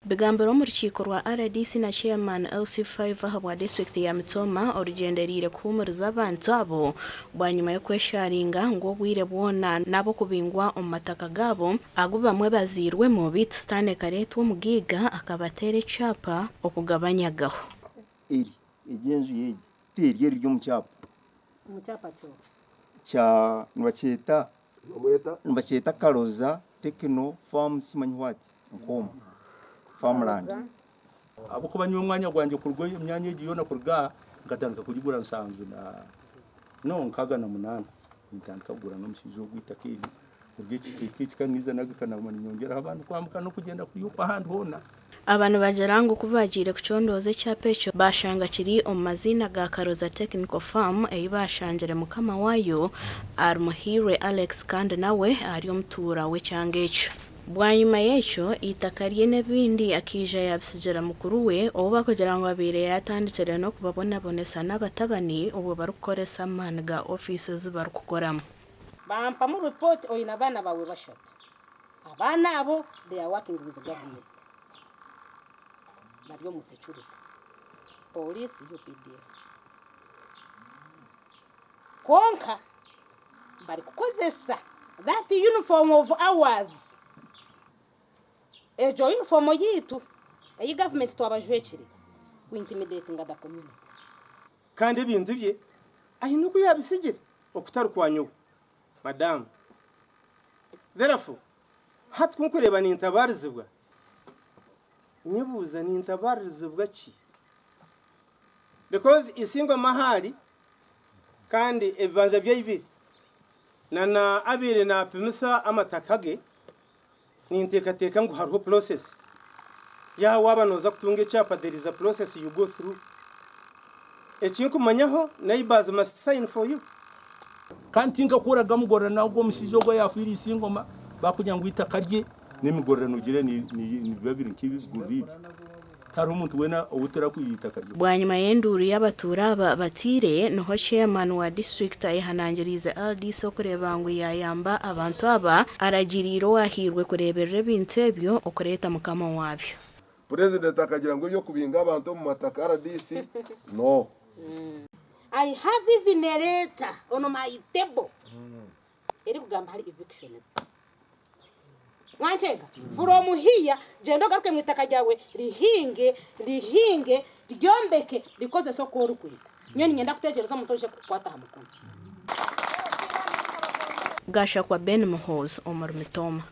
bigambiro mu rukiko rwa RDC na chairman LC5 wa district ya MITOOMA orugenderire kuhumuriza abantu abo bwanyuma yo kwesharinga ngo bwire bwona nabo kubingwa omu mataka gabo ago bamwe bazirwemo bitu Stane Karetu omugiga akabatera ekyapa okugabanyagaho eri ejenju yeji teri eri mu cyapa cyo nibacheta Karoza Tekno Farm simanyi wati nkoma farmland abo ko banywa umwanya gwanje kurwo imyanya yona kurga ngatandika kugigura nsanzwe na no nkaga na munana ntandika kugura no mushizo gwitaka iri ubwiki kaniza nagikana mu nyongera abantu kwamuka no kugenda kuyupa handi hona abantu bajarango kubagire kucondoze cyapecho bashanga kiri omazina ga Karoza Technical Farm eyibashanjere mukama wayo Armuhire Alex kandi nawe ari omutura we cyangecho bwanyuma yecho itakariye nebindi akija yabisijera mukuru we oba kugira ngo abire yatandikira no kubabona bonesa n'abatabani ubu barukoresa managa offices barukukoramo bampa mu report oyina bana bawe bashatu abana abo they are working with the government bariyo mu security police UPDF konka bari kukozesa that uniform of ours ejo uniform yitu eyi government twabajwekire ku intimidating the community kandi ibintu bye ayino ko yabisigire okutarukwanyuwe madam therefore hatkunkureba ni intabarizibwa nyibuza ni intabarizibwa ki because isingo mahali kandi ebanja by'ibiri na abire na pimisa amatakage ni intekateka ngo hariho process ya wabanoza kutunga ekyapa there is a process you go through ekinkumanyaho neighbors must sign for you kandi ngakuraga mugorana nagwo mushizo gwa yafiri isingoma bakunyanga itakarye n'imigorano ugire ni babiri nk'ibiguri hari umuntu wena ubutera kuyitakarye bwanyuma y'enduru y'abatura batire noho chairman wa district ayihanangirize LDC okureba ngo yayamba abantu aba aragiriro wahirwe kureberera ibintu ebyo okureta mukama wabyo president akagira ngo byo kubinga abantu mu mataka RDC no I have even a letter on my table eri kugamba hari evictions wanchega from here jendo garuke mwitaka ryawe rihinge ryombeke rikoze soko rukwita nyoni ngenda kutegereza mutoje kwata hamukono gasha kwa Ben Muhoza Omar MITOOMA.